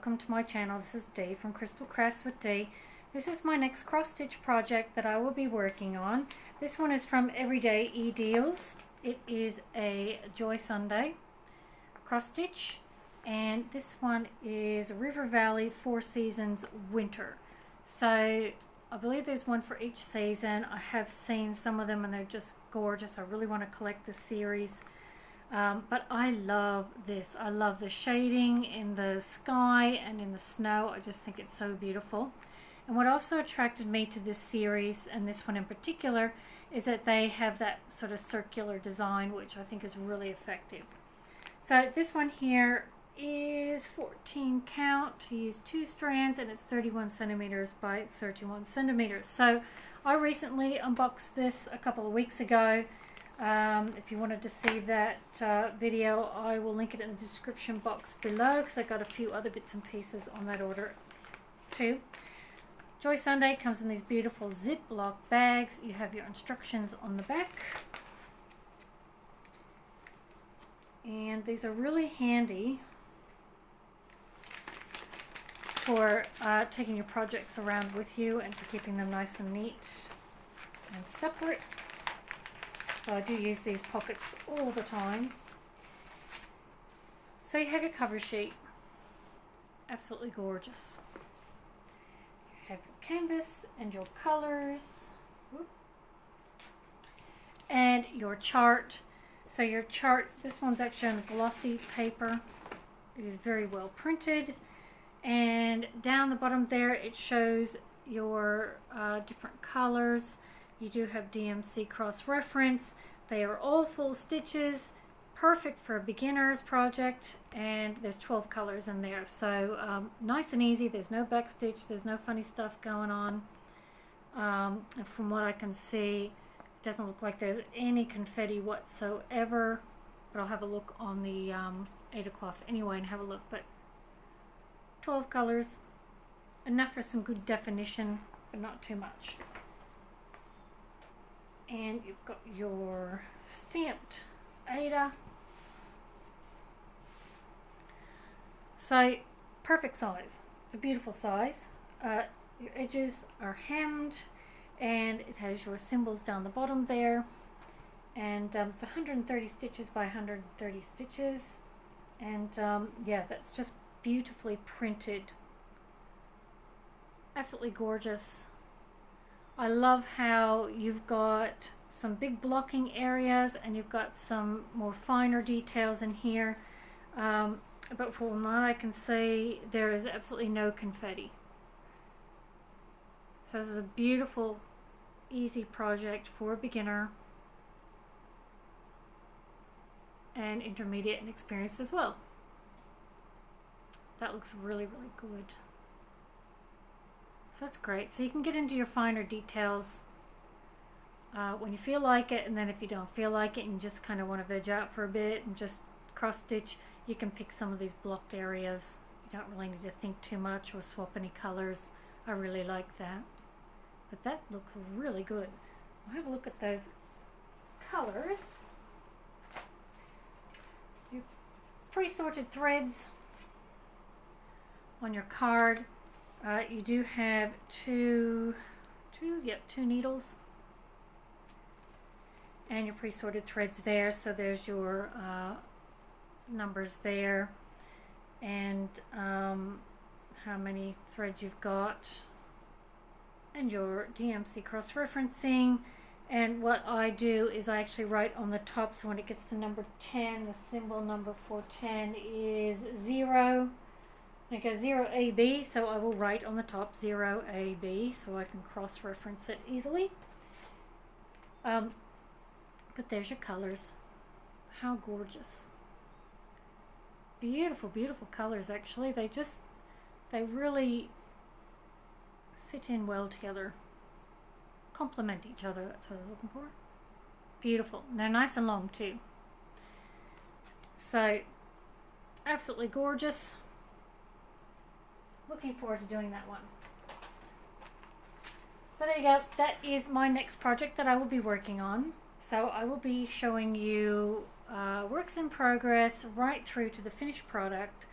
welcome to my channel. This is Dee from crystalcraftswithdee. This is my next cross stitch project that I will be working on. This one is from EverydayEDeals. It is a Joy Sunday cross stitch, and this one is River Valley Four Seasons Winter. So I believe there's one for each season. I have seen some of them and they're just gorgeous. I really want to collect this series. But I love this. I love the shading in the sky and in the snow. I just think it's so beautiful. And what also attracted me to this series, and this one in particular, is that they have that sort of circular design, which I think is really effective. So this one here is 14 count. You use 2 strands and it's 31 centimeters by 31 centimeters. So I recently unboxed this a couple of weeks ago. If you wanted to see that video, I will link it in the description box below because I got a few other bits and pieces on that order too. Joy Sunday comes in these beautiful Ziploc bags. You have your instructions on the back. And these are really handy for taking your projects around with you and for keeping them nice and neat and separate. So I do use these pockets all the time. So you have your cover sheet. Absolutely gorgeous. You have your canvas and your colors. And your chart. So your chart, this one's actually on glossy paper. It is very well printed. And down the bottom there it shows your different colors. You do have DMC cross-reference. They are all full stitches, perfect for a beginner's project, and there's 12 colors in there. So nice and easy. There's no back stitch. There's no funny stuff going on. And from what I can see, it doesn't look like there's any confetti whatsoever. But I'll have a look on the Aida cloth anyway and have a look. But 12 colors, enough for some good definition, but not too much. And you've got your stamped Aida. So perfect size. It's a beautiful size. Your edges are hemmed, and it has your symbols down the bottom there. And it's 130 stitches by 130 stitches. And yeah, that's just beautifully printed. Absolutely gorgeous. I love how you've got some big blocking areas and you've got some more finer details in here. But from what I can see, there is absolutely no confetti. So this is a beautiful, easy project for a beginner and intermediate and experienced as well. That looks really, really good. So that's great. So you can get into your finer details when you feel like it, and then if you don't feel like it and you just kind of want to veg out for a bit and just cross stitch, you can pick some of these blocked areas. You don't really need to think too much or swap any colors. I really like that. But that looks really good. I'll have a look at those colors. Your pre-sorted threads on your card. You do have two needles and your pre-sorted threads there. So there's your numbers there, and how many threads you've got, and your DMC cross-referencing. And what I do is I actually write on the top, so when it gets to number 10, the symbol number for 10 is 0. It goes 0AB, so I will write on the top 0AB so I can cross-reference it easily. But there's your colors. How gorgeous. Beautiful, beautiful colors actually. They really sit in well together. Complement each other, that's what I was looking for. Beautiful. And they're nice and long too. So, absolutely gorgeous. Looking forward to doing that one. So there you go. That is my next project that I will be working on. So I will be showing you works in progress right through to the finished product.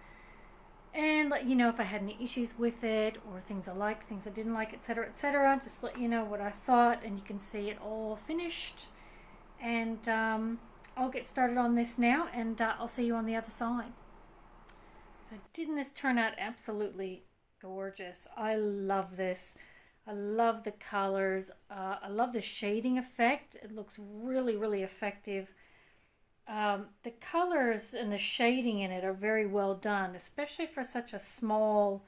and let you know if I had any issues with it, or things I liked, things I didn't like, etc., etc. Just let you know what I thought, and you can see it all finished. And I'll get started on this now, and I'll see you on the other side. So didn't this turn out absolutely gorgeous? I love this. I love the colors. I love the shading effect. It looks really, really effective. The colors and the shading in it are very well done, especially for such a small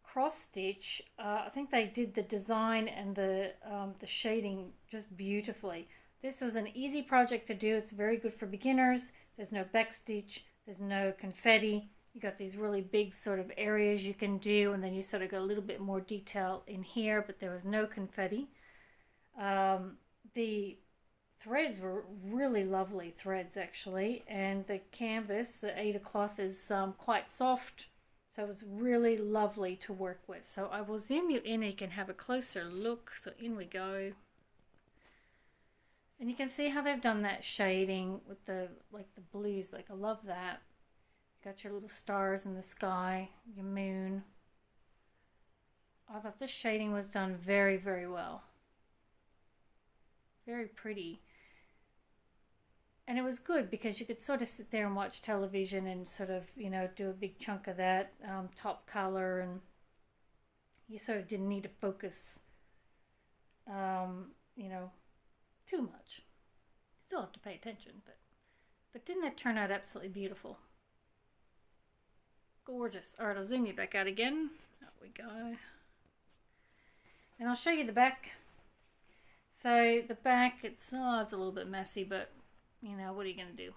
cross stitch. I think they did the design and the shading just beautifully. This was an easy project to do. It's very good for beginners. There's no back stitch. There's no confetti. You got these really big sort of areas you can do, and then you sort of got a little bit more detail in here, but there was no confetti. The threads were really lovely threads, actually, and the canvas, the Aida cloth, is quite soft, so it was really lovely to work with. So I will zoom you in and you can have a closer look. So in we go. And you can see how they've done that shading with the blues. Like, I love that. Got your little stars in the sky, your moon. I thought the shading was done very, very well. Very pretty. And it was good because you could sort of sit there and watch television and sort of, you know, do a big chunk of that top color, and you sort of didn't need to focus, you know, too much. Still have to pay attention, but didn't that turn out absolutely beautiful? Gorgeous. All right, I'll zoom you back out again. There we go. And I'll show you the back. So the back, it's a little bit messy, but you know, what are you going to do?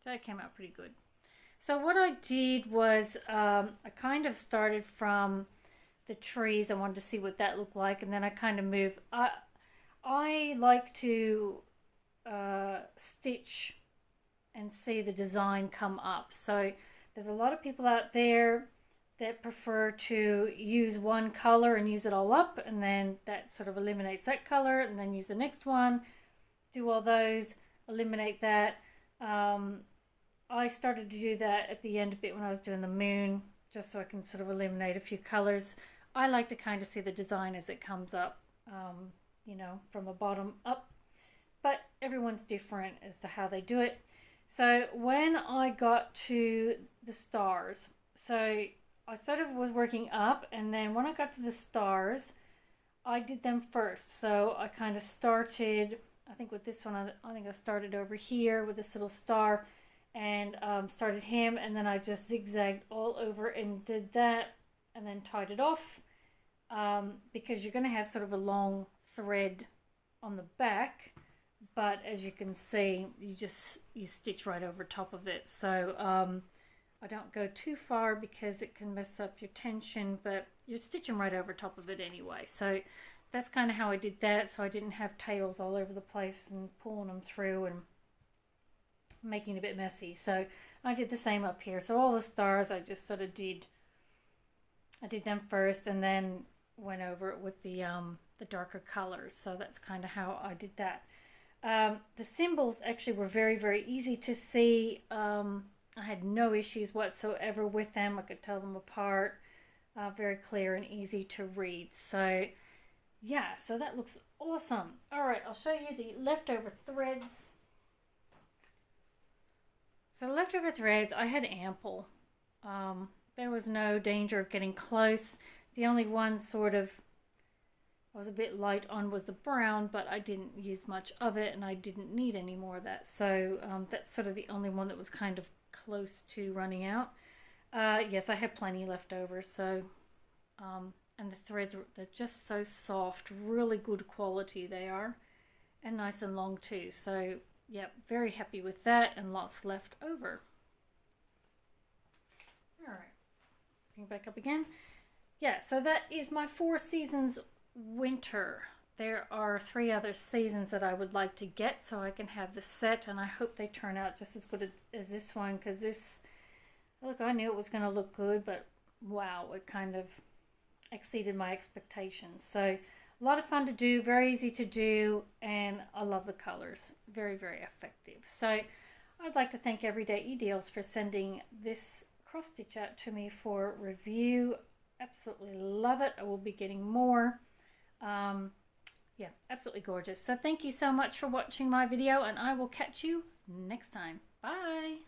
So it came out pretty good. So what I did was I kind of started from the trees. I wanted to see what that looked like, and then I kind of moved. I like to stitch and see the design come up. So there's a lot of people out there that prefer to use one color and use it all up, and then that sort of eliminates that color, and then use the next one, do all those, eliminate that. I started to do that at the end a bit when I was doing the moon, just so I can sort of eliminate a few colors. I like to kind of see the design as it comes up, you know, from a bottom up, but everyone's different as to how they do it. So when I got to the stars, so I sort of was working up, and then when I got to the stars, I did them first. So I kind of started, I think with this one, I think I started over here with this little star, and started him, and then I just zigzagged all over and did that, and then tied it off, because you're going to have sort of a long thread on the back. But as you can see, you stitch right over top of it. So I don't go too far because it can mess up your tension, but you're stitching right over top of it anyway. So that's kind of how I did that, so I didn't have tails all over the place and pulling them through and making it a bit messy. So I did the same up here. So all the stars I just sort of did them first, and then went over it with the darker colors. So that's kind of how I did that. The symbols actually were very, very easy to see. I had no issues whatsoever with them. I could tell them apart. Very clear and easy to read. So yeah, so that looks awesome. All right, I'll show you the leftover threads. So the leftover threads, I had ample. There was no danger of getting close. The only one sort of I was a bit light on was the brown, but I didn't use much of it, and I didn't need any more of that. So that's sort of the only one that was kind of close to running out. Yes, I had plenty left over. So, and the threads, they're just so soft, really good quality they are, and nice and long too. So yeah, very happy with that, and lots left over. All right, bring it back up again. Yeah, so that is my 4 seasons winter. There are 3 other seasons that I would like to get so I can have the set, and I hope they turn out just as good as this one, because this, look, I knew it was going to look good, but wow, it kind of exceeded my expectations. So a lot of fun to do, very easy to do, and I love the colors. Very, very effective. So I'd like to thank EverydayEDeals for sending this cross stitch out to me for review. Absolutely love it. I will be getting more. Yeah, absolutely gorgeous. So thank you so much for watching my video, and I will catch you next time. Bye.